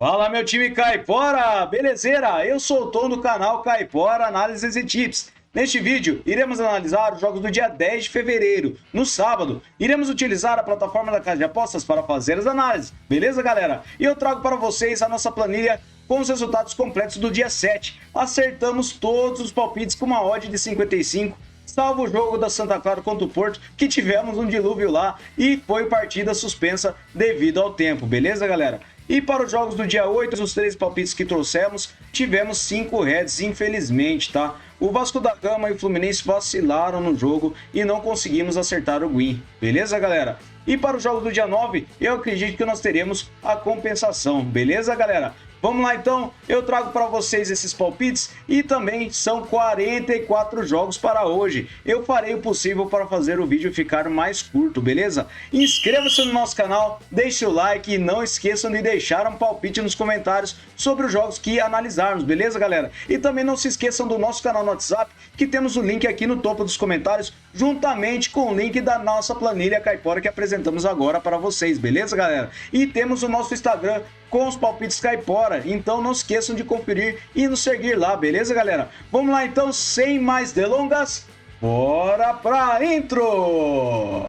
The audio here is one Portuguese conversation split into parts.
Fala, meu time Caipora! Belezeira? Eu sou o Tom do canal Caipora Análises e Tips. Neste vídeo, iremos analisar os jogos do dia 10 de fevereiro. No sábado, iremos utilizar a plataforma da Casa de Apostas para fazer as análises. Beleza, galera? E eu trago para vocês a nossa planilha com os resultados completos do dia 7. Acertamos todos os palpites com uma odd de 55, salvo o jogo da Santa Clara contra o Porto, que tivemos um dilúvio lá e foi partida suspensa devido ao tempo. Beleza, galera? E para os jogos do dia 8, os 3 palpites que trouxemos, tivemos 5 heads, infelizmente, tá? O Vasco da Gama e o Fluminense vacilaram no jogo e não conseguimos acertar o win. Beleza, galera? E para os jogos do dia 9, eu acredito que nós teremos a compensação. Beleza, galera? Vamos lá então, eu trago para vocês esses palpites e também são 44 jogos para hoje. Eu farei o possível para fazer o vídeo ficar mais curto, beleza? Inscreva-se no nosso canal, deixe o like e não esqueçam de deixar um palpite nos comentários sobre os jogos que analisarmos, beleza, galera? E também não se esqueçam do nosso canal no WhatsApp, que temos o link aqui no topo dos comentários, juntamente com o link da nossa planilha Caipora que apresentamos agora para vocês, beleza, galera? E temos o nosso Instagram com os palpites Caipora, então não esqueçam de conferir e nos seguir lá, beleza, galera? Vamos lá então, sem mais delongas, bora pra intro!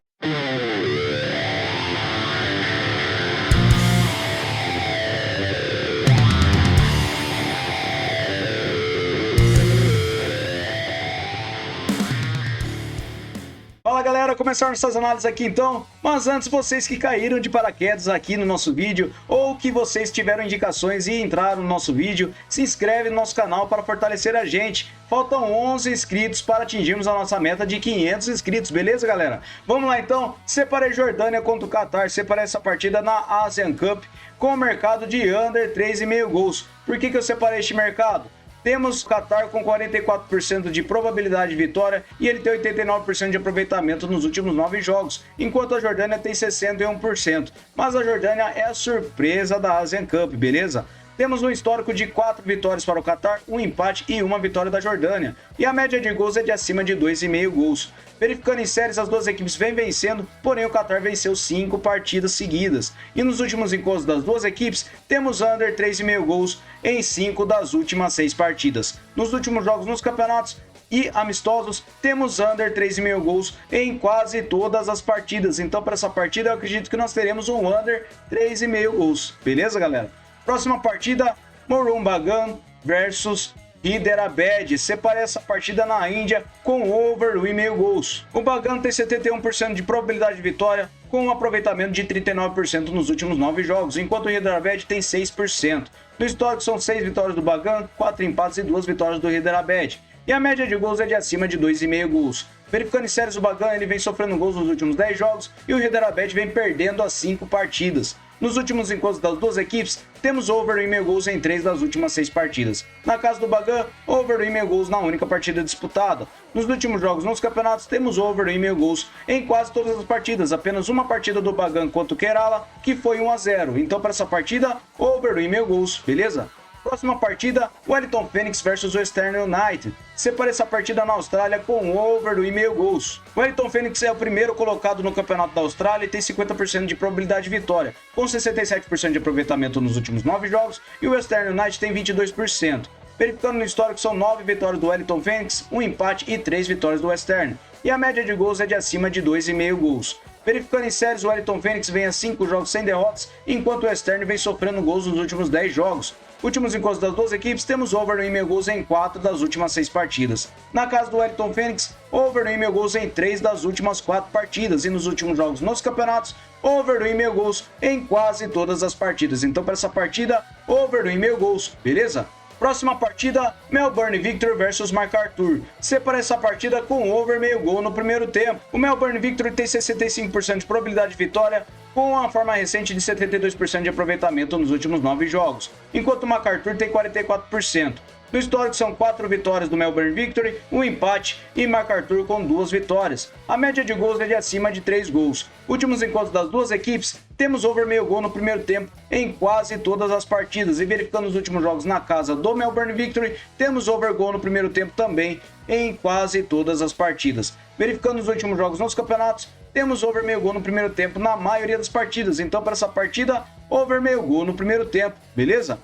Fala, galera, começar nossas análises aqui então, mas antes, vocês que caíram de paraquedas aqui no nosso vídeo ou que vocês tiveram indicações e entraram no nosso vídeo, se inscreve no nosso canal para fortalecer a gente. Faltam 11 inscritos para atingirmos a nossa meta de 500 inscritos, beleza, galera? Vamos lá então, separei Jordânia contra o Qatar, separei essa partida na Asian Cup com o mercado de under 3,5 gols. Por que eu separei este mercado? Temos o Qatar com 44% de probabilidade de vitória e ele tem 89% de aproveitamento nos últimos 9 jogos, enquanto a Jordânia tem 61%. Mas a Jordânia é a surpresa da Asian Cup, beleza? Temos um histórico de 4 vitórias para o Qatar, um empate e uma vitória da Jordânia. E a média de gols é de acima de 2,5 gols. Verificando em séries, as duas equipes vêm vencendo, porém o Qatar venceu 5 partidas seguidas. E nos últimos encontros das duas equipes, temos under 3,5 gols em 5 das últimas 6 partidas. Nos últimos jogos nos campeonatos e amistosos, temos under 3,5 gols em quase todas as partidas. Então, para essa partida, eu acredito que nós teremos um under 3,5 gols. Beleza, galera? Próxima partida, Mohun Bagan versus Hyderabad. Separei essa partida na Índia com over 1,5 gols. O Bagan tem 71% de probabilidade de vitória, com um aproveitamento de 39% nos últimos 9 jogos, enquanto o Hyderabad tem 6%. No histórico são 6 vitórias do Bagan, 4 empates e 2 vitórias do Hyderabad. E a média de gols é de acima de 2,5 gols. Verificando em séries, o Bagan ele vem sofrendo gols nos últimos 10 jogos e o Hyderabad vem perdendo as 5 partidas. Nos últimos encontros das duas equipes, temos over 1,5 gols em 3 das últimas 6 partidas. Na casa do Bagan, over 1,5 gols na única partida disputada. Nos últimos jogos nos campeonatos, temos over 1,5 gols em quase todas as partidas. Apenas uma partida do Bagan contra o Kerala, que foi 1-0. Então, para essa partida, over 1,5 gols, beleza? Próxima partida, Wellington Phoenix versus Western United. Separei essa partida na Austrália com over 1,5 gols. O Wellington Phoenix é o primeiro colocado no campeonato da Austrália e tem 50% de probabilidade de vitória, com 67% de aproveitamento nos últimos 9 jogos, e o Western United tem 22%. Verificando no histórico, são 9 vitórias do Wellington Phoenix, um empate e 3 vitórias do Western. E a média de gols é de acima de 2,5 gols. Verificando em séries, o Wellington Phoenix vem a 5 jogos sem derrotas, enquanto o Western vem sofrendo gols nos últimos 10 jogos. Últimos encontros das duas equipes, temos over 1,5 gols em 4 das últimas 6 partidas. Na casa do Wellington Phoenix, over 1,5 gols em 3 das últimas 4 partidas. E nos últimos jogos nos campeonatos, over 1,5 gols em quase todas as partidas. Então, para essa partida, over 1,5 gols, beleza? Próxima partida, Melbourne Victory versus MacArthur. Separei essa partida com over meio gol no primeiro tempo. O Melbourne Victory tem 65% de probabilidade de vitória, com a forma recente de 72% de aproveitamento nos últimos 9 jogos, enquanto o MacArthur tem 44%. No histórico são 4 vitórias do Melbourne Victory, um empate e MacArthur com 2 vitórias. A média de gols é de acima de 3 gols. Últimos encontros das duas equipes, temos over meio gol no primeiro tempo em quase todas as partidas. E verificando os últimos jogos na casa do Melbourne Victory, temos over gol no primeiro tempo também em quase todas as partidas. Verificando os últimos jogos nos campeonatos, temos over meio gol no primeiro tempo na maioria das partidas. Então, para essa partida, over meio gol no primeiro tempo, beleza?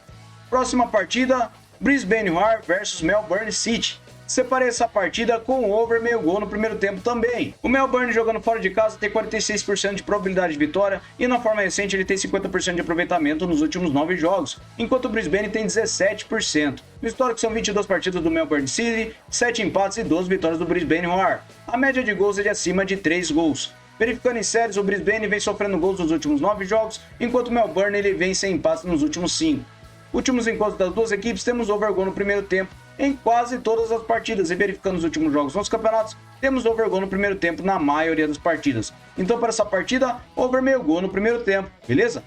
Próxima partida, Brisbane Roar versus Melbourne City. Separei essa partida com over meio gol no primeiro tempo também. O Melbourne jogando fora de casa tem 46% de probabilidade de vitória e na forma recente ele tem 50% de aproveitamento nos últimos 9 jogos, enquanto o Brisbane tem 17%. No histórico são 22 partidas do Melbourne City, 7 empates e 12 vitórias do Brisbane Roar. A média de gols é de acima de 3 gols. Verificando em séries, o Brisbane vem sofrendo gols nos últimos 9 jogos, enquanto o Melbourne ele vem sem empates nos últimos 5. Últimos encontros das duas equipes, temos over gol no primeiro tempo em quase todas as partidas, e verificando os últimos jogos nos campeonatos, temos over gol no primeiro tempo na maioria das partidas. Então para essa partida, over meio gol no primeiro tempo, beleza?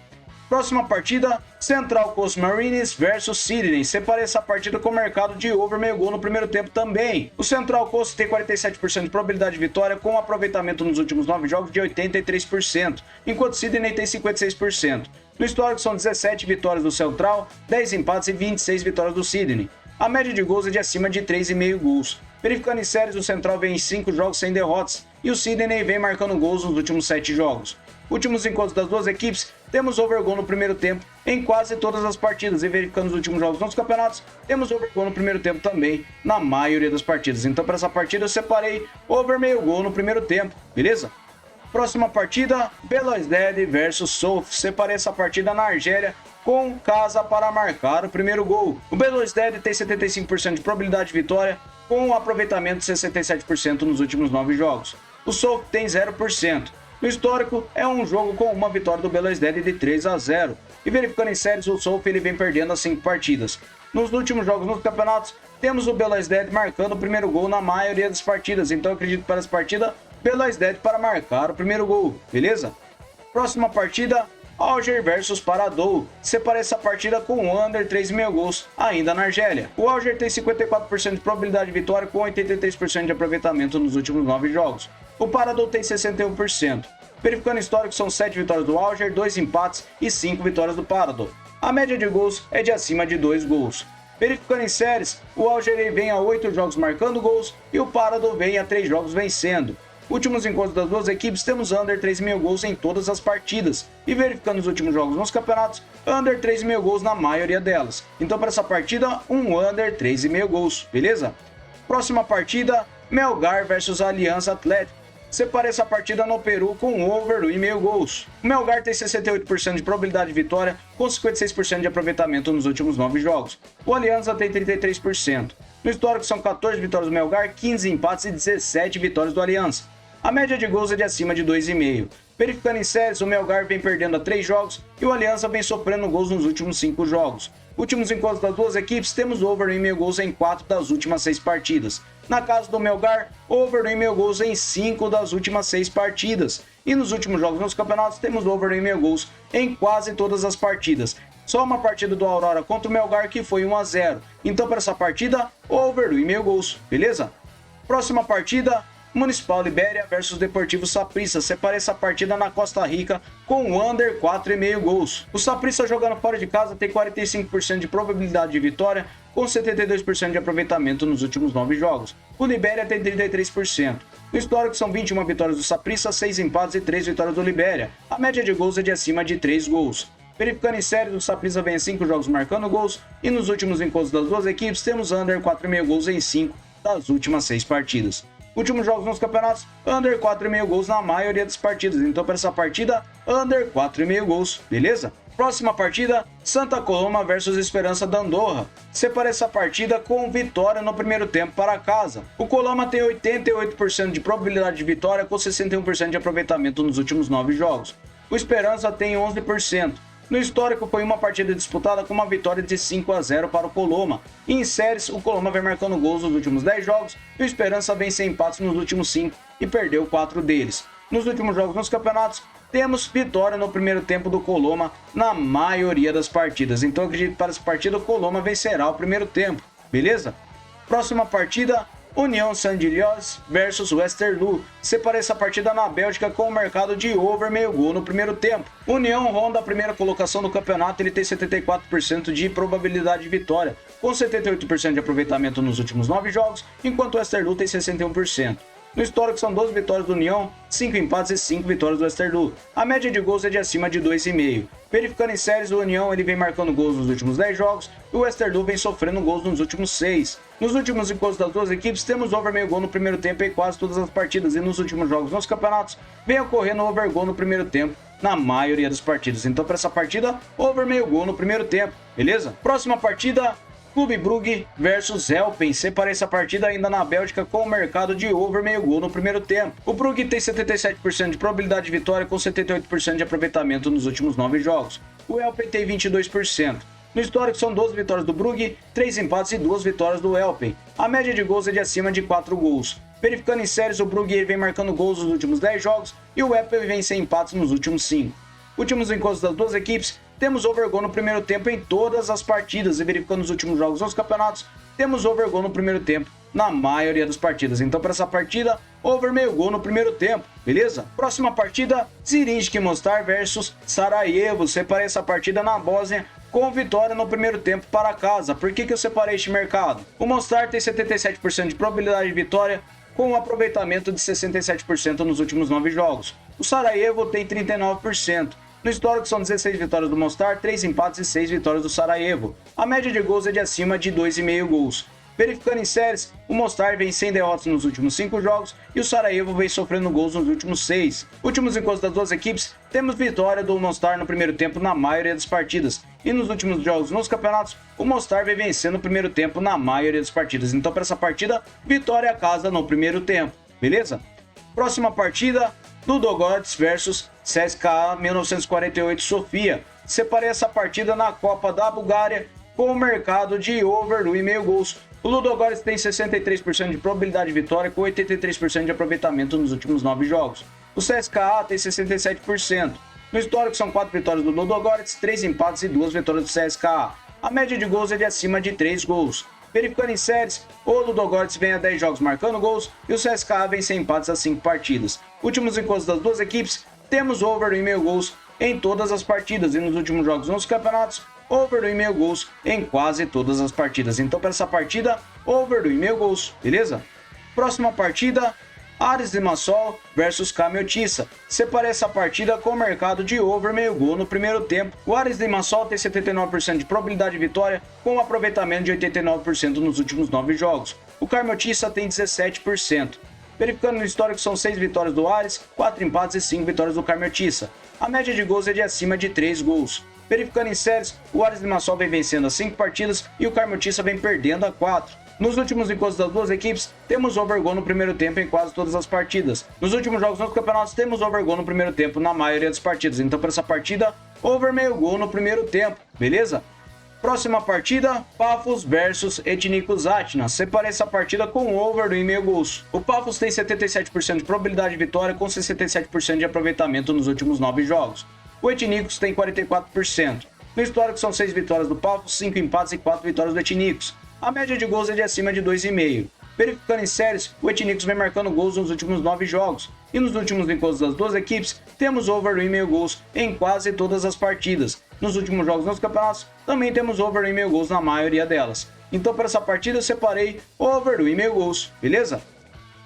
Próxima partida, Central Coast Mariners versus Sydney. Separei essa partida com o mercado de over meio gol no primeiro tempo também. O Central Coast tem 47% de probabilidade de vitória, com um aproveitamento nos últimos 9 jogos de 83%, enquanto Sydney tem 56%. No histórico são 17 vitórias do Central, 10 empates e 26 vitórias do Sydney. A média de gols é de acima de 3,5 gols. Verificando em séries, o Central vem em 5 jogos sem derrotas e o Sydney vem marcando gols nos últimos 7 jogos. Últimos encontros das duas equipes, temos over gol no primeiro tempo em quase todas as partidas, e verificando os últimos jogos nos campeonatos, temos over gol no primeiro tempo também na maioria das partidas. Então para essa partida eu separei over meio gol no primeiro tempo, beleza? Próxima partida, Belouizdad versus South. Separei essa partida na Argélia com casa para marcar o primeiro gol. O Belouizdad tem 75% de probabilidade de vitória, com um aproveitamento de 67% nos últimos 9 jogos. O South tem 0%. No histórico, é um jogo com uma vitória do Belouizdad de 3-0. E verificando em séries, o South ele vem perdendo as 5 partidas. Nos últimos jogos nos campeonatos, temos o Belouizdad marcando o primeiro gol na maioria das partidas. Então eu acredito que para essa partida, Belouizdad para marcar o primeiro gol, beleza? Próxima partida, Alger versus Paradou. Separei essa partida com o under 3,5 gols, ainda na Argélia. O Alger tem 54% de probabilidade de vitória, com 83% de aproveitamento nos últimos 9 jogos. O Paradou tem 61%. Verificando histórico, são 7 vitórias do Alger, 2 empates e 5 vitórias do Paradou. A média de gols é de acima de 2 gols. Verificando em séries, o Alger vem a 8 jogos marcando gols e o Paradou vem a 3 jogos vencendo. Últimos encontros das duas equipes, temos under 3,5 gols em todas as partidas. E verificando os últimos jogos nos campeonatos, under 3,5 gols na maioria delas. Então para essa partida, um under 3,5 gols, beleza? Próxima partida, Melgar versus Aliança Atlético. Separei essa partida no Peru com over 1,5 gols. O Melgar tem 68% de probabilidade de vitória, com 56% de aproveitamento nos últimos 9 jogos. O Aliança tem 33%. No histórico são 14 vitórias do Melgar, 15 empates e 17 vitórias do Aliança. A média de gols é de acima de 2,5. Verificando em séries, o Melgar vem perdendo a 3 jogos e o Aliança vem sofrendo gols nos últimos 5 jogos. Últimos encontros das duas equipes, temos over 1,5 gols em 4 das últimas 6 partidas. Na casa do Melgar, over 1,5 gols em 5 das últimas 6 partidas. E nos últimos jogos nos campeonatos, temos over 1,5 gols em quase todas as partidas. Só uma partida do Aurora contra o Melgar que foi 1-0. Então para essa partida, over 1,5 gols, beleza? Próxima partida, Municipal Libéria versus Deportivo Saprissa. Separei essa partida na Costa Rica com under 4,5 gols. O Saprissa jogando fora de casa tem 45% de probabilidade de vitória, com 72% de aproveitamento nos últimos 9 jogos. O Libéria tem 33%. No histórico são 21 vitórias do Saprissa, 6 empates e 3 vitórias do Libéria. A média de gols é de acima de 3 gols. Verificando em séries, o Saprissa vem a 5 jogos marcando gols e nos últimos encontros das duas equipes temos under 4,5 gols em 5 das últimas 6 partidas. Últimos jogos nos campeonatos, under 4,5 gols na maioria das partidas. Então para essa partida, under 4,5 gols, beleza? Próxima partida, Santa Coloma versus Esperança da Andorra. Separei essa partida com vitória no primeiro tempo para casa. O Coloma tem 88% de probabilidade de vitória, com 61% de aproveitamento nos últimos 9 jogos. O Esperança tem 11%. No histórico, foi uma partida disputada com uma vitória de 5-0 para o Coloma. E em séries, o Coloma vem marcando gols nos últimos 10 jogos e o Esperança vem sem empates nos últimos 5 e perdeu 4 deles. Nos últimos jogos nos campeonatos, temos vitória no primeiro tempo do Coloma na maioria das partidas. Então eu acredito que para essa partida o Coloma vencerá o primeiro tempo, beleza? Próxima partida, União Saint-Gilloise versus Westerlo. Separei essa partida na Bélgica com o mercado de over meio gol no primeiro tempo. União ronda a primeira colocação do campeonato, ele tem 74% de probabilidade de vitória, com 78% de aproveitamento nos últimos 9 jogos, enquanto o Westerlo tem 61%. No histórico são 12 vitórias do União, 5 empates e 5 vitórias do Westerlo. A média de gols é de acima de 2,5. Verificando em séries, o União ele vem marcando gols nos últimos 10 jogos e o Westerlo vem sofrendo gols nos últimos 6. Nos últimos encontros das duas equipes, temos over meio gol no primeiro tempo em quase todas as partidas e nos últimos jogos nos campeonatos, vem ocorrendo over gol no primeiro tempo na maioria das partidas. Então para essa partida, over meio gol no primeiro tempo, beleza? Próxima partida, Clube Brugge versus Elpen. Separei essa partida ainda na Bélgica com o mercado de over meio gol no primeiro tempo. O Brugge tem 77% de probabilidade de vitória com 78% de aproveitamento nos últimos 9 jogos. O Elpen tem 22%. No histórico são 12 vitórias do Brugge, 3 empates e 2 vitórias do Elpen. A média de gols é de acima de 4 gols. Verificando em séries, o Brugge vem marcando gols nos últimos 10 jogos e o Elpen vem sem empates nos últimos 5. Últimos encontros das duas equipes, temos over gol no primeiro tempo em todas as partidas e verificando os últimos jogos nos campeonatos, temos over gol no primeiro tempo na maioria das partidas. Então para essa partida, over meio gol no primeiro tempo, beleza? Próxima partida, Zrinjski Mostar versus Sarajevo. Separei essa partida na Bósnia com vitória no primeiro tempo para casa. Por que eu separei este mercado? O Mostar tem 77% de probabilidade de vitória com um aproveitamento de 67% nos últimos 9 jogos. O Sarajevo tem 39%. No histórico são 16 vitórias do Mostar, 3 empates e 6 vitórias do Sarajevo. A média de gols é de acima de 2,5 gols. Verificando em séries, o Mostar vem sem derrotas nos últimos 5 jogos e o Sarajevo vem sofrendo gols nos últimos 6. Últimos encontros das duas equipes, temos vitória do Mostar no primeiro tempo na maioria das partidas. E nos últimos jogos nos campeonatos, o Mostar vem vencendo no primeiro tempo na maioria das partidas. Então para essa partida, vitória a casa no primeiro tempo, beleza? Próxima partida, Ludogorets versus CSKA 1948 Sofia. Separei essa partida na Copa da Bulgária com o mercado de over 1,5 gols. O Ludogorets tem 63% de probabilidade de vitória com 83% de aproveitamento nos últimos 9 jogos. O CSKA tem 67%. No histórico são 4 vitórias do Ludogorets, 3 empates e 2 vitórias do CSKA. A média de gols é de acima de 3 gols. Verificando em séries, o Ludogorets vem a 10 jogos marcando gols e o CSKA vem sem empates a 5 partidas. Últimos encontros das duas equipes, temos over 1,5 gols em todas as partidas e nos últimos jogos nos campeonatos, over 1,5 gols em quase todas as partidas. Então para essa partida, over 1,5 gols, beleza? Próxima partida, Aris Limassol versus Kamiotica. Separei essa partida com o mercado de over meio gol no primeiro tempo. O Aris Limassol tem 79% de probabilidade de vitória com um aproveitamento de 89% nos últimos 9 jogos. O Kamiotica tem 17%. Verificando no histórico são 6 vitórias do Aris, 4 empates e 5 vitórias do Kamiotica. A média de gols é de acima de 3 gols. Verificando em séries, o Aris Limassol vem vencendo a 5 partidas e o Kamiotica vem perdendo a 4. Nos últimos encontros das duas equipes, temos over gol no primeiro tempo em quase todas as partidas. Nos últimos jogos nos campeonatos, temos over gol no primeiro tempo na maioria das partidas. Então para essa partida, over meio gol no primeiro tempo, beleza? Próxima partida, Pafos versus Etnikos Atina. Separei essa partida com over do 1,5 gols. O Pafos tem 77% de probabilidade de vitória com 67% de aproveitamento nos últimos 9 jogos. O Etnikos tem 44%. No histórico são 6 vitórias do Pafos, 5 empates e 4 vitórias do Etnikos. A média de gols é de acima de 2,5. Verificando em séries, o Etnikos vem marcando gols nos últimos 9 jogos. E nos últimos encontros das duas equipes, temos over 1,5 gols em quase todas as partidas. Nos últimos jogos nos campeonatos, também temos over 1,5 gols na maioria delas. Então para essa partida eu separei over 1,5 gols, beleza?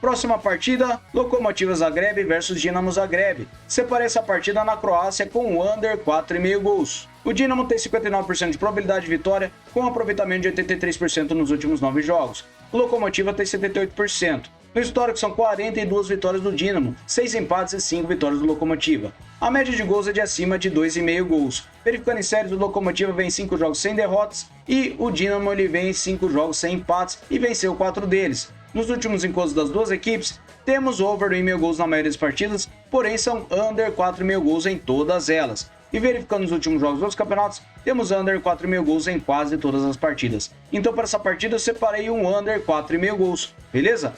Próxima partida, Lokomotiva Zagreb versus Dinamo Zagreb. Separei essa partida na Croácia com o under 4,5 gols. O Dinamo tem 59% de probabilidade de vitória, com um aproveitamento de 83% nos últimos 9 jogos. O Lokomotiva tem 78%. No histórico são 42 vitórias do Dinamo, 6 empates e 5 vitórias do Lokomotiva. A média de gols é de acima de 2,5 gols. Verificando em séries, o Lokomotiva vem em 5 jogos sem derrotas e o Dinamo ele vem em 5 jogos sem empates e venceu 4 deles. Nos últimos encontros das duas equipes, temos over 1,5 gols na maioria das partidas, porém são under 4,5 gols em todas elas. E verificando os últimos jogos dos campeonatos, temos under 4,5 gols em quase todas as partidas. Então para essa partida eu separei um under 4,5 gols, beleza?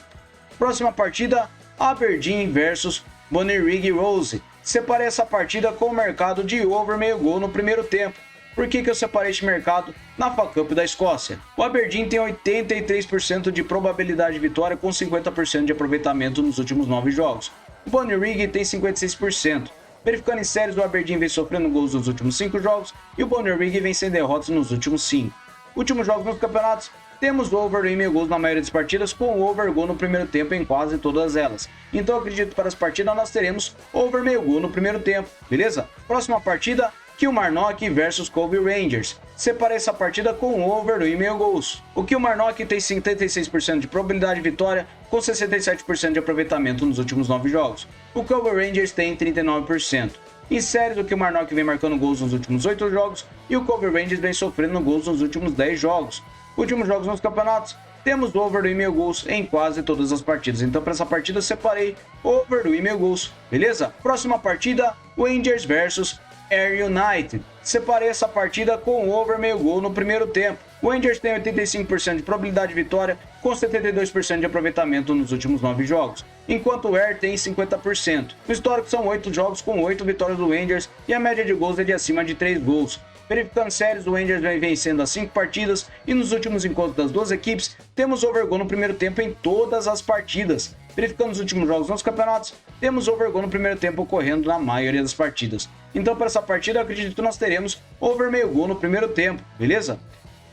Próxima partida, Aberdeen versus Bonnyrigg Rose. Separei essa partida com o mercado de over meio gol no primeiro tempo. Por que eu separei este mercado na FA Cup da Escócia? O Aberdeen tem 83% de probabilidade de vitória com 50% de aproveitamento nos últimos 9 jogos. O Bonnyrigg tem 56%. Verificando em séries, o Aberdeen vem sofrendo gols nos últimos 5 jogos e o Bonnyrigg vem sem derrotas nos últimos 5. Últimos jogos nos campeonatos, temos over 1,5 gols na maioria das partidas, com over gol no primeiro tempo em quase todas elas. Então acredito que para as partidas nós teremos over meio gol no primeiro tempo, beleza? Próxima partida, Kilmarnock versus Cove Rangers. Separei essa partida com over 1,5 gols. O Kilmarnock tem 76% de probabilidade de vitória, com 67% de aproveitamento nos últimos 9 jogos. O Cove Rangers tem 39%. Em séries, o Kilmarnock vem marcando gols nos últimos 8 jogos e o Cove Rangers vem sofrendo gols nos últimos 10 jogos. Últimos jogos nos campeonatos, temos over 1,5 gols em quase todas as partidas. Então para essa partida eu separei over 1,5 gols, beleza? Próxima partida, Rangers versus Ayr United. Separei essa partida com over meio gol no primeiro tempo. O Rangers tem 85% de probabilidade de vitória, com 72% de aproveitamento nos últimos 9 jogos, enquanto o Ayr tem 50%. No histórico são 8 jogos com 8 vitórias do Rangers e a média de gols é de acima de 3 gols. Verificando séries, o Rangers vem vencendo as 5 partidas e nos últimos encontros das duas equipes, temos over gol no primeiro tempo em todas as partidas. Verificando os últimos jogos nos campeonatos, temos over gol no primeiro tempo ocorrendo na maioria das partidas. Então para essa partida eu acredito que nós teremos over meio gol no primeiro tempo, beleza?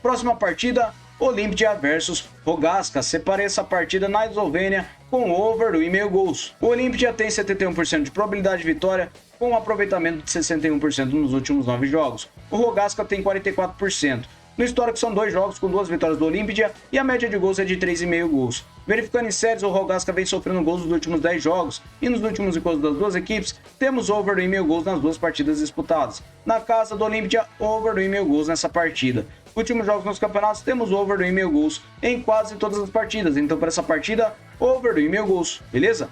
Próxima partida, Olimpia versus Rogaška. Separei essa partida na Eslovênia com over 1,5 gols. O Olimpia tem 71% de probabilidade de vitória, com um aproveitamento de 61% nos últimos 9 jogos. O Rogaška tem 44%. No histórico são 2 jogos com 2 vitórias do Olimpia e a média de gols é de 3,5 gols. Verificando em séries, o Rogaška vem sofrendo gols nos últimos 10 jogos e nos últimos encontros das duas equipes, temos over 1,5 gols nas duas partidas disputadas. Na casa do Olimpia, over 1,5 gols nessa partida. Últimos jogos nos campeonatos, temos over 1,5 gols em quase todas as partidas. Então para essa partida, over 1,5 gols, beleza?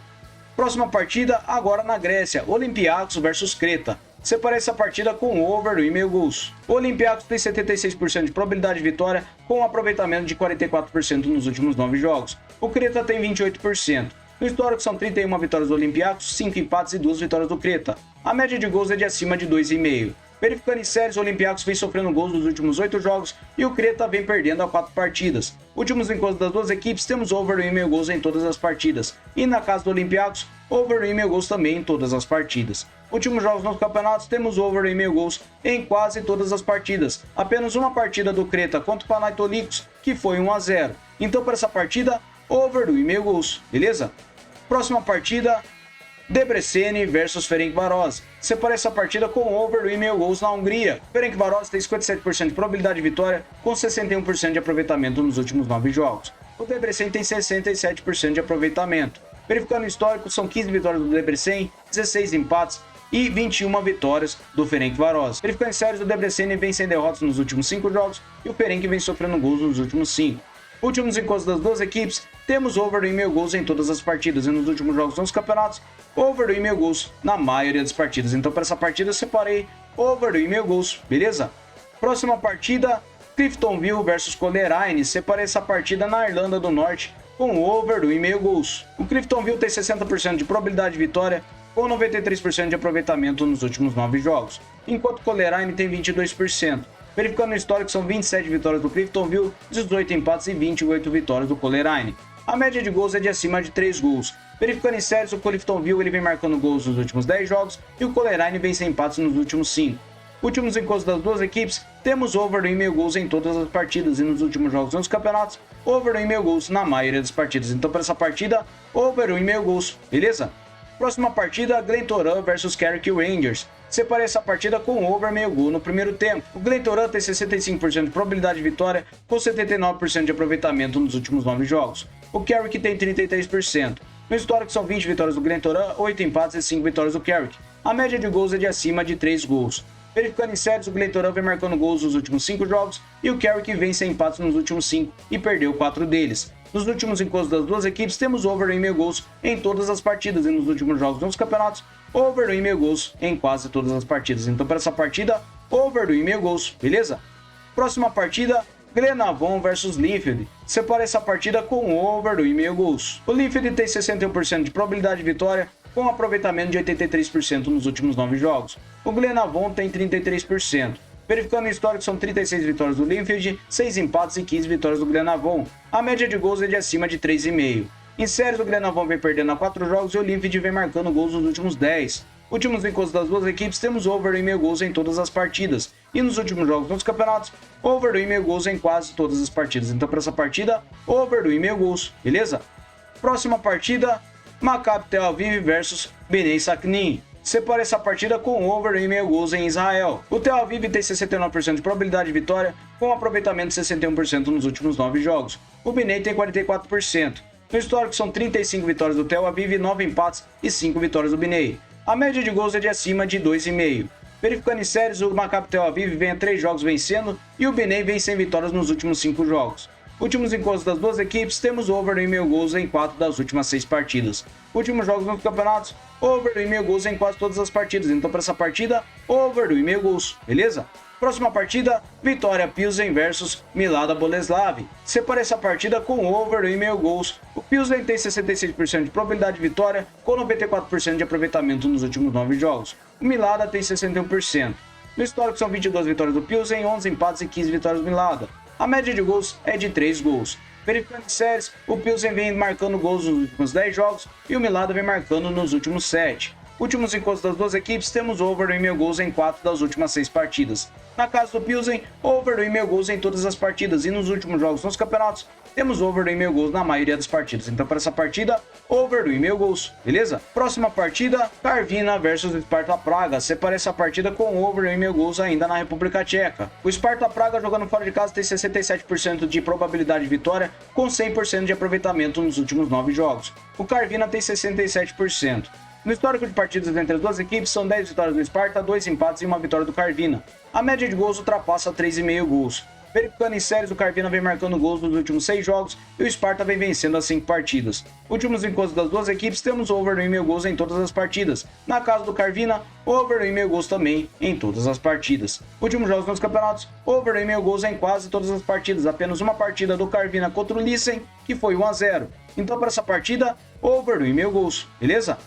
Próxima partida, agora na Grécia, Olympiacos versus Creta. Separei essa partida com over 1,5 gols. O Olympiacos tem 76% de probabilidade de vitória, com um aproveitamento de 44% nos últimos 9 jogos. O Creta tem 28%. No histórico são 31 vitórias do Olympiacos, 5 empates e 2 vitórias do Creta. A média de gols é de acima de 2,5. Verificando em séries, o Olympiacos vem sofrendo gols nos últimos 8 jogos e o Creta vem perdendo a 4 partidas. Últimos encontros das duas equipes, temos over 1,5 gols em todas as partidas. E na casa do Olympiacos, over 1,5 gols também em todas as partidas. Últimos jogos nos campeonatos, temos over 1,5 gols em quase todas as partidas. Apenas uma partida do Creta contra o Panathinaikos, que foi 1-0. Então para essa partida, over 1,5 gols, beleza? Próxima partida, Debrecen versus Ferencváros. Separei essa partida com over 1,5 gols na Hungria. Ferencváros tem 57% de probabilidade de vitória, com 61% de aproveitamento nos últimos 9 jogos. O Debrecen tem 67% de aproveitamento. Verificando o histórico, são 15 vitórias do Debrecen, 16 empates e 21 vitórias do Ferencváros. Verificando em séries, o Debrecen vem sem derrotas nos últimos 5 jogos e o Ferenc vem sofrendo gols nos últimos 5. Últimos encontros das duas equipes, temos over 1,5 gols em todas as partidas e nos últimos jogos nos campeonatos, over 1,5 gols na maioria das partidas. Então para essa partida eu separei over 1,5 gols, beleza? Próxima partida, Cliftonville versus Coleraine. Separei essa partida na Irlanda do Norte com over 1,5 gols. O Cliftonville tem 60% de probabilidade de vitória, com 93% de aproveitamento nos últimos 9 jogos, enquanto Coleraine tem 22%. Verificando no histórico, são 27 vitórias do Cliftonville, 18 empates e 28 vitórias do Coleraine. A média de gols é de acima de 3 gols. Verificando em séries, o Cliftonville ele vem marcando gols nos últimos 10 jogos e o Coleraine vem sem empates nos últimos 5. Últimos encontros das duas equipes, temos over 1,5 gols em todas as partidas e nos últimos jogos nos campeonatos, over 1,5 gols na maioria das partidas. Então para essa partida, over 1,5 gols, beleza? Próxima partida, Glentoran versus Carrick Rangers. Separei essa partida com over meio gol no primeiro tempo. O Glentoran tem 65% de probabilidade de vitória, com 79% de aproveitamento nos últimos 9 jogos. O Carrick tem 33%. No histórico são 20 vitórias do Glentoran, 8 empates e 5 vitórias do Carrick. A média de gols é de acima de 3 gols. Verificando em séries, o Glentoran vem marcando gols nos últimos 5 jogos e o Carrick vem sem empates nos últimos 5 e perdeu 4 deles. Nos últimos encontros das duas equipes, temos over 1,5 gols em todas as partidas e nos últimos jogos nos campeonatos, over 1,5 gols em quase todas as partidas. Então para essa partida, over 1,5 gols, beleza? Próxima partida, Glenavon versus Linfield. Separei essa partida com over 1,5 gols. O Linfield tem 61% de probabilidade de vitória, com um aproveitamento de 83% nos últimos 9 jogos. O Glenavon tem 33%. Verificando o histórico, são 36 vitórias do Linfield, 6 empates e 15 vitórias do Glenavon. A média de gols é de acima de 3,5. Em séries, o Glenavon vem perdendo a 4 jogos e o Linfield vem marcando gols nos últimos 10. Últimos encontros das duas equipes, temos over 1,5 gols em todas as partidas e nos últimos jogos nos campeonatos, over 1,5 gols em quase todas as partidas. Então para essa partida, over 1,5 gols, beleza? Próxima partida, Maccabi Tel Aviv versus Bnei Sakhnin. Separa essa partida com over 1,5 gols em Israel. O Tel Aviv tem 69% de probabilidade de vitória, com aproveitamento de 61% nos últimos 9 jogos. O Bnei tem 44%. No histórico são 35 vitórias do Tel Aviv, 9 empates e 5 vitórias do Bnei. A média de gols é de acima de 2,5. Verificando em séries, o Maccabi Tel Aviv vem a 3 jogos vencendo e o Bnei vem sem vitórias nos últimos 5 jogos. Últimos encontros das duas equipes, temos over 1,5 gols em 4 das últimas 6 partidas. Últimos jogos nos campeonatos, over 1,5 gols em quase todas as partidas. Então para essa partida, over 1,5 gols, beleza? Próxima partida, Vitória Pilsen versus Milada Boleslav. Separa essa partida com over 1,5 gols. O Pilsen tem 66% de probabilidade de vitória, com 94% de aproveitamento nos últimos 9 jogos. O Milada tem 61%. No histórico são 22 vitórias do Pilsen, 11 empates e 15 vitórias do Milada. A média de gols é de 3 gols. Verificando em séries, o Pilsen vem marcando gols nos últimos 10 jogos e o Milada vem marcando nos últimos 7. Últimos encontros das duas equipes, temos over 1,5 gols em 4 das últimas 6 partidas. Na casa do Pilsen, over 1,5 gols em todas as partidas e nos últimos jogos nos campeonatos, temos over 1,5 gols na maioria das partidas. Então para essa partida, over 1,5 gols, beleza? Próxima partida, Karviná versus Sparta Praga. Separa essa partida com over 1,5 gols ainda na República Tcheca. O Sparta Praga jogando fora de casa tem 67% de probabilidade de vitória, com 100% de aproveitamento nos últimos 9 jogos. O Karviná tem 67%. No histórico de partidas entre as duas equipes, são 10 vitórias do Sparta, 2 empates e 1 vitória do Karviná. A média de gols ultrapassa 3,5 gols. Verificando em séries, o Karviná vem marcando gols nos últimos 6 jogos e o Sparta vem vencendo as 5 partidas. Últimos encontros das duas equipes, temos over 1,5 gols em todas as partidas. Na casa do Karviná, over 1,5 gols também em todas as partidas. Últimos jogos nos campeonatos, over 1,5 gols em quase todas as partidas. Apenas uma partida do Karviná contra o Lisen, que foi 1-0. Então para essa partida, over 1,5 gols, beleza?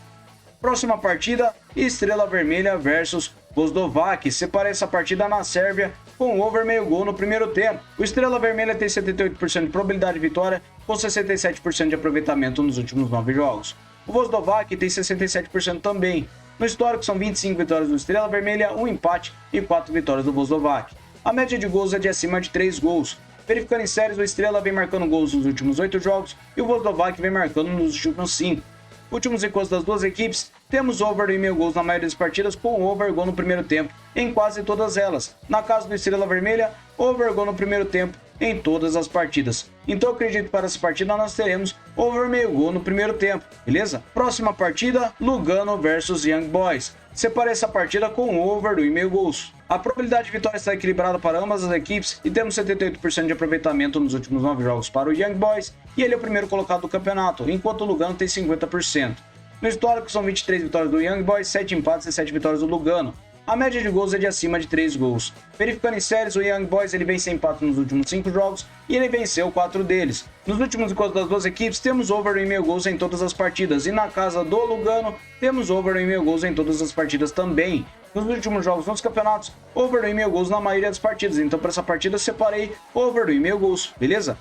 Próxima partida, Estrela Vermelha versus Voždovac. Separa essa partida na Sérvia com over meio gol no primeiro tempo. O Estrela Vermelha tem 78% de probabilidade de vitória, com 67% de aproveitamento nos últimos 9 jogos. O Voždovac tem 67% também. No histórico são 25 vitórias do Estrela Vermelha, 1 empate e 4 vitórias do Voždovac. A média de gols é de acima de 3 gols. Verificando em séries, o Estrela vem marcando gols nos últimos 8 jogos e o Voždovac vem marcando nos últimos 5. Últimos encontros das duas equipes, temos over 1,5 gols na maioria das partidas, com over gol no primeiro tempo em quase todas elas. Na casa do Estrela Vermelha, over gol no primeiro tempo em todas as partidas. Então eu acredito que para essa partida nós teremos over meio gol no primeiro tempo, beleza? Próxima partida, Lugano versus Young Boys. Separa essa partida com over 1,5 gols. A probabilidade de vitória está equilibrada para ambas as equipes e temos 78% de aproveitamento nos últimos 9 jogos para o Young Boys e ele é o primeiro colocado do campeonato, enquanto o Lugano tem 50%. No histórico são 23 vitórias do Young Boys, 7 empates e 7 vitórias do Lugano. A média de gols é de acima de 3 gols. Verificando em séries, o Young Boys ele vem sem empate nos últimos 5 jogos e ele venceu 4 deles. Nos últimos encontros das duas equipes, temos over 1,5 gols em todas as partidas. E na casa do Lugano, temos over 1,5 gols em todas as partidas também. Nos últimos jogos nos campeonatos, over 1,5 gols na maioria das partidas. Então para essa partida eu separei over 1,5 gols, beleza?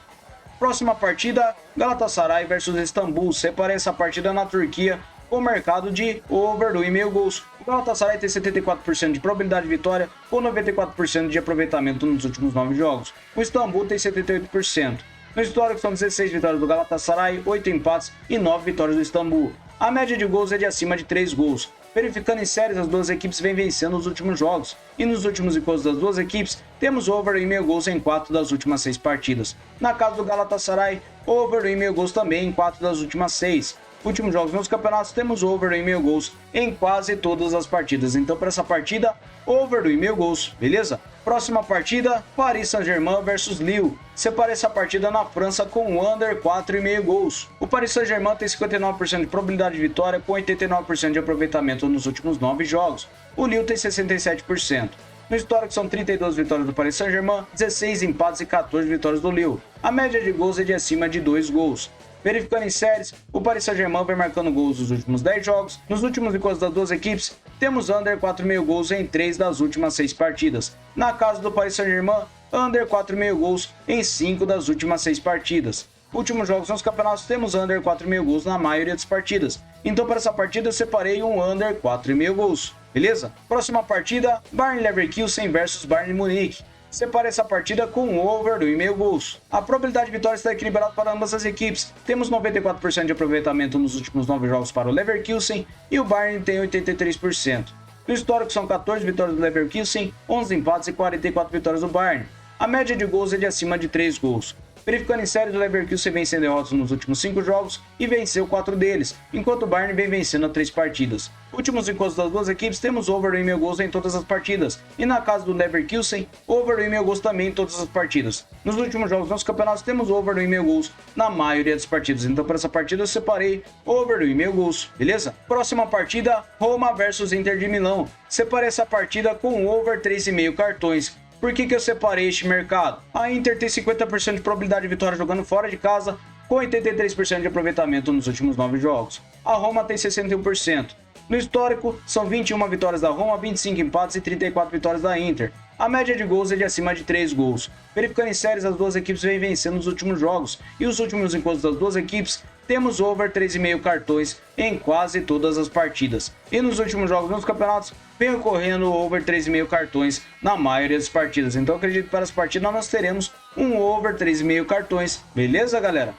Próxima partida, Galatasaray versus Istambul. Separei essa partida na Turquia com o mercado de over 1,5 gols. O Galatasaray tem 74% de probabilidade de vitória, com 94% de aproveitamento nos últimos 9 jogos. O Istambul tem 78%. No histórico são 16 vitórias do Galatasaray, 8 empates e 9 vitórias do Istambul. A média de gols é de acima de 3 gols. Verificando em séries, as duas equipes vêm vencendo os últimos jogos. E nos últimos encontros das duas equipes, temos over 1,5 gols em 4 das últimas 6 partidas. Na casa do Galatasaray, over 1,5 gols também em 4 das últimas 6. Últimos jogos nos campeonatos, temos over 1,5 gols em quase todas as partidas. Então para essa partida, over 1,5 gols, beleza? Próxima partida, Paris Saint-Germain versus Lille. Separa essa partida na França com under 4,5 gols. O Paris Saint-Germain tem 59% de probabilidade de vitória, com 89% de aproveitamento nos últimos 9 jogos. O Lille tem 67%. No histórico são 32 vitórias do Paris Saint-Germain, 16 empates e 14 vitórias do Lille. A média de gols é de acima de 2 gols. Verificando em séries, o Paris Saint-Germain vem marcando gols nos últimos 10 jogos. Nos últimos encontros das duas equipes, temos under 4,5 gols em 3 das últimas 6 partidas. Na casa do Paris Saint-Germain, under 4,5 gols em 5 das últimas 6 partidas. Últimos jogos nos campeonatos, temos under 4,5 gols na maioria das partidas. Então para essa partida eu separei um under 4,5 gols. beleza? Próxima partida, Bayer Leverkusen versus Bayern Munique. Separe essa partida com um over do 1,5 gols. A probabilidade de vitória está equilibrada para ambas as equipes. Temos 94% de aproveitamento nos últimos 9 jogos para o Leverkusen e o Bayern tem 83%. No histórico são 14 vitórias do Leverkusen, 11 empates e 44 vitórias do Bayern. A média de gols é de acima de 3 gols. Verificando em série, o Leverkusen vem sem derrotas nos últimos 5 jogos e venceu 4 deles, enquanto o Bayern vem vencendo 3 partidas. Últimos encontros das duas equipes, temos over do 1,5 gols em todas as partidas, e na casa do Leverkusen, over do 1,5 gols também em todas as partidas. Nos últimos jogos dos campeonatos, temos over do 1,5 gols na maioria das partidas, então para essa partida eu separei over do 1,5 gols, beleza? Próxima partida, Roma versus Inter de Milão. Separei essa partida com over 3,5 cartões. Por que eu separei este mercado? A Inter tem 50% de probabilidade de vitória jogando fora de casa, com 83% de aproveitamento nos últimos 9 jogos. A Roma tem 61%. No histórico, são 21 vitórias da Roma, 25 empates e 34 vitórias da Inter. A média de gols é de acima de 3 gols. Verificando em séries, as duas equipes vêm vencendo nos últimos jogos, e os últimos encontros das duas equipes, temos over 3,5 cartões em quase todas as partidas. E nos últimos jogos nos campeonatos, vem ocorrendo over 3,5 cartões na maioria das partidas. Então acredito que para essa partida nós teremos um over 3,5 cartões. Beleza, galera?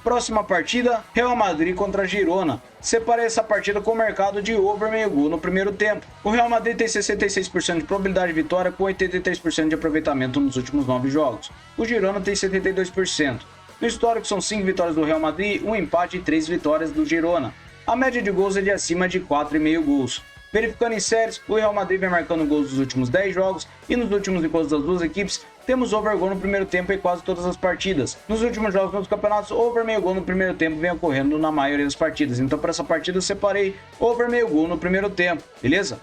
Próxima partida, Real Madrid contra Girona. Separei essa partida com o mercado de over meio gol no primeiro tempo. O Real Madrid tem 66% de probabilidade de vitória com 83% de aproveitamento nos últimos 9 jogos. O Girona tem 72%. No histórico são 5 vitórias do Real Madrid, 1 empate e 3 vitórias do Girona. A média de gols é de acima de 4,5 gols. Verificando em séries, o Real Madrid vem marcando gols nos últimos 10 jogos e nos últimos encontros das duas equipes, temos over gol no primeiro tempo em quase todas as partidas. Nos últimos jogos dos campeonatos, over meio gol no primeiro tempo vem ocorrendo na maioria das partidas. Então para essa partida eu separei over meio gol no primeiro tempo, beleza?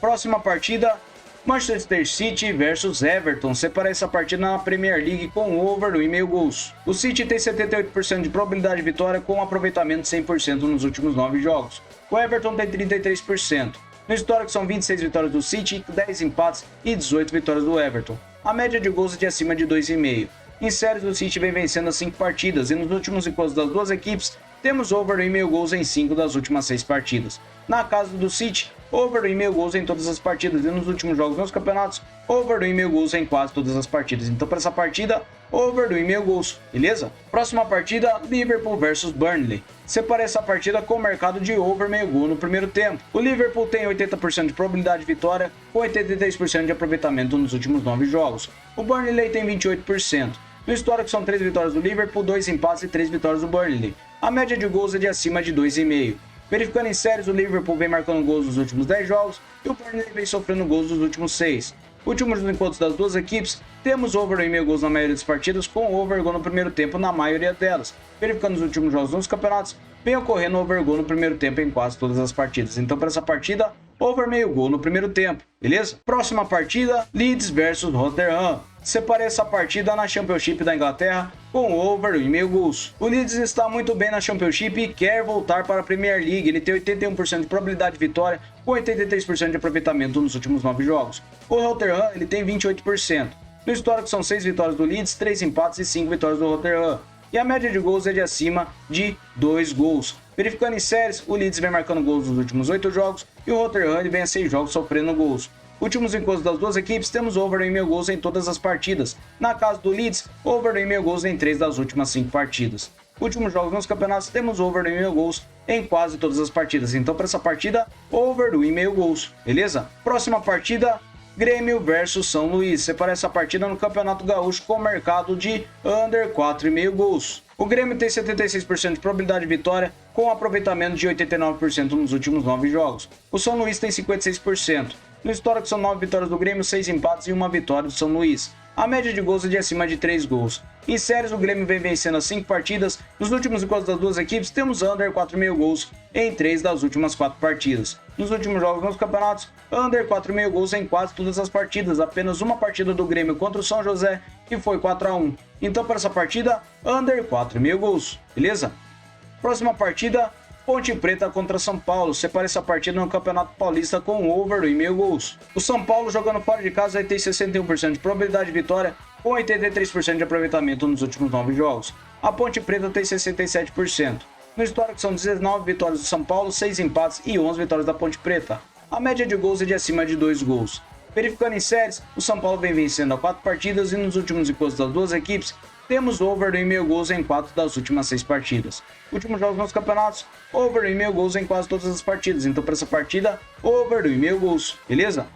Próxima partida, Manchester City versus Everton. Separei essa partida na Premier League com over do 1,5 gols. O City tem 78% de probabilidade de vitória com um aproveitamento de 100% nos últimos 9 jogos. O Everton tem 33%. No histórico são 26 vitórias do City, 10 empates e 18 vitórias do Everton. A média de gols é de acima de 2,5. Em séries, o City vem vencendo as 5 partidas e nos últimos encontros das duas equipes, temos over do 1,5 gols em 5 das últimas 6 partidas. Na casa do City, over do 1,5 gols em todas as partidas e nos últimos jogos nos campeonatos, over do 1,5 gols em quase todas as partidas. Então para essa partida, over do 1,5 gols, beleza? Próxima partida, Liverpool versus Burnley. Separei essa partida com o mercado de over meio gol no primeiro tempo. O Liverpool tem 80% de probabilidade de vitória, com 83% de aproveitamento nos últimos 9 jogos. O Burnley tem 28%. No histórico são 3 vitórias do Liverpool, 2 empates e 3 vitórias do Burnley. A média de gols é de acima de 2,5. Verificando em séries, o Liverpool vem marcando gols nos últimos 10 jogos e o Burnley vem sofrendo gols nos últimos 6. Últimos encontros das duas equipes, temos over do 1,5 gols na maioria das partidas, com over gol no primeiro tempo na maioria delas. Verificando os últimos jogos nos campeonatos, vem ocorrendo over gol no primeiro tempo em quase todas as partidas. Então para essa partida, over meio gol no primeiro tempo, beleza? Próxima partida, Leeds versus Rotherham. Separei essa partida na Championship da Inglaterra com over 1,5 gols. O Leeds está muito bem na Championship e quer voltar para a Premier League. Ele tem 81% de probabilidade de vitória com 83% de aproveitamento nos últimos 9 jogos. O Rotherham ele tem 28%. No histórico são 6 vitórias do Leeds, 3 empates e 5 vitórias do Rotherham. E a média de gols é de acima de 2 gols. Verificando em séries, o Leeds vem marcando gols nos últimos 8 jogos e o Rotherham ele vem a 6 jogos sofrendo gols. Últimos encontros das duas equipes, temos over do 1,5 gols em todas as partidas. Na casa do Leeds, over do 1,5 gols em 3 das últimas 5 partidas. Últimos jogos nos campeonatos, temos over do 1,5 gols em quase todas as partidas. Então para essa partida, over do 1,5 gols, beleza? Próxima partida, Grêmio versus São Luís. Separei essa partida no Campeonato Gaúcho com o mercado de under 4,5 gols. O Grêmio tem 76% de probabilidade de vitória, com um aproveitamento de 89% nos últimos 9 jogos. O São Luís tem 56%. No histórico são 9 vitórias do Grêmio, 6 empates e 1 vitória do São Luís. A média de gols é de acima de 3 gols. Em séries, o Grêmio vem vencendo as 5 partidas. Nos últimos encontros das duas equipes, temos under 4,5 gols em 3 das últimas 4 partidas. Nos últimos jogos nos campeonatos, under 4,5 gols em quase todas as partidas. Apenas uma partida do Grêmio contra o São José, que foi 4-1. Então, para essa partida, under 4,5 gols, beleza? Próxima partida, Ponte Preta contra São Paulo. Separei essa partida no Campeonato Paulista com over do 1,5 gols. O São Paulo, jogando fora de casa, tem 61% de probabilidade de vitória, com 83% de aproveitamento nos últimos 9 jogos. A Ponte Preta tem 67%. No histórico são 19 vitórias do São Paulo, 6 empates e 11 vitórias da Ponte Preta. a média de gols é de acima de 2 gols. Verificando em séries, o São Paulo vem vencendo a 4 partidas e nos últimos encontros das duas equipes, temos over do 1,5 gols em 4 das últimas 6 partidas. Últimos jogos nos campeonatos, over do 1,5 gols em quase todas as partidas. Então para essa partida, over do 1,5 gols, beleza?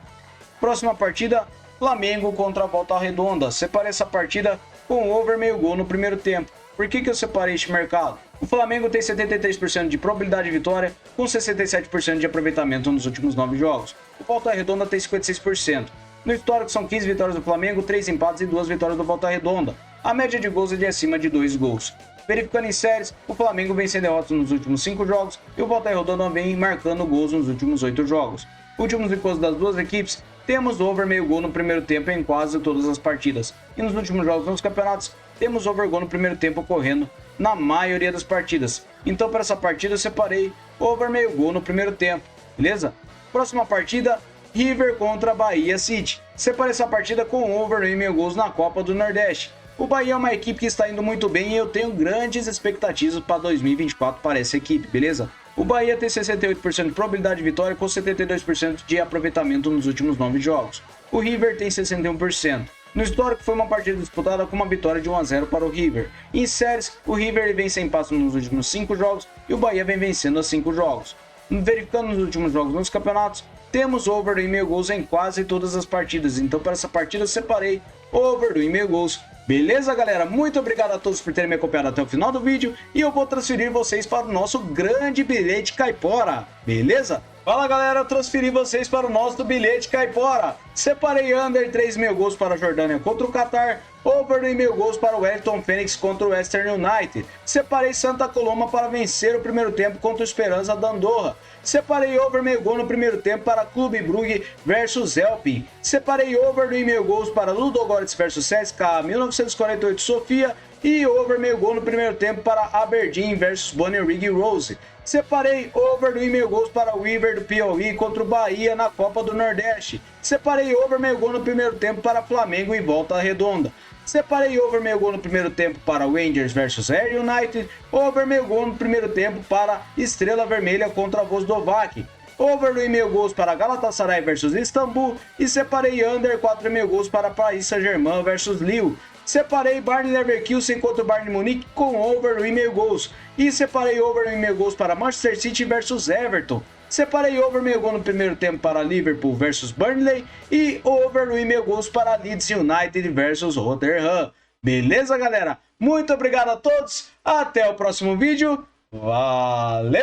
Próxima partida, Flamengo contra a Volta Redonda. Separei essa partida com over meio gol no primeiro tempo. Por que eu separei este mercado? O Flamengo tem 73% de probabilidade de vitória, com 67% de aproveitamento nos últimos 9 jogos. O Volta Redonda tem 56%. No histórico são 15 vitórias do Flamengo, 3 empates e 2 vitórias do Volta Redonda. A média de gols é de acima de 2 gols. Verificando em séries, o Flamengo vem sem derrotas nos últimos 5 jogos e o Volta Redonda vem marcando gols nos últimos 8 jogos. Últimos encontros das duas equipes, temos over meio gol no primeiro tempo em quase todas as partidas. E nos últimos jogos nos campeonatos, temos over gol no primeiro tempo ocorrendo na maioria das partidas. Então para essa partida eu separei over meio gol no primeiro tempo, beleza? Próxima partida, River contra Bahia City. Separei essa partida com over 1,5 gols na Copa do Nordeste. O Bahia é uma equipe que está indo muito bem e eu tenho grandes expectativas para 2024 para essa equipe, beleza? O Bahia tem 68% de probabilidade de vitória com 72% de aproveitamento nos últimos 9 jogos. O River tem 61%. No histórico foi uma partida disputada com uma vitória de 1-0 para o River. Em séries, o River vem sem passo nos últimos 5 jogos e o Bahia vem vencendo os 5 jogos. Verificando nos últimos jogos nos campeonatos, temos over do 1,5 gols em quase todas as partidas. Então para essa partida eu separei over do 1,5 gols. Beleza, galera? Muito obrigado a todos por terem me acompanhado até o final do vídeo e eu vou transferir vocês para o nosso grande bilhete caipora, beleza? Fala, galera, eu transferi vocês para o nosso bilhete caipora. Separei under 3,5 gols para a Jordânia contra o Catar, over 1,5 gols para o Wellington Phoenix contra o Western United. Separei Santa Coloma para vencer o primeiro tempo contra o Esperança da Andorra. Separei over meio gol no primeiro tempo para Clube Brugge versus Elping. Separei over do 1,5 gols para Ludogorets versus CSKA 1948 Sofia e over meio gol no primeiro tempo para Aberdeen versus Bonnyrigg Rose. Separei over do 1,5 gols para o River do Piauí contra o Bahia na Copa do Nordeste. Separei over meio gol no primeiro tempo para Flamengo e Volta Redonda. Separei over meio gol no primeiro tempo para Rangers versus Air United. Over meio gol no primeiro tempo para Estrela Vermelha contra Vozdovac. Over do 1,5 gols para Galatasaray versus Istambul. E separei under 4,5 gols para Paris Saint-Germain versus Lille. Separei Bayer Leverkusen contra o Bayern Munique com over do 1,5 gols. E separei over do 1,5 gols para Manchester City versus Everton. Separei over meio gol no primeiro tempo para Liverpool versus Burnley e over do 1,5 gols para Leeds United versus Rotherham. Beleza, galera? Muito obrigado a todos. Até o próximo vídeo. Valeu!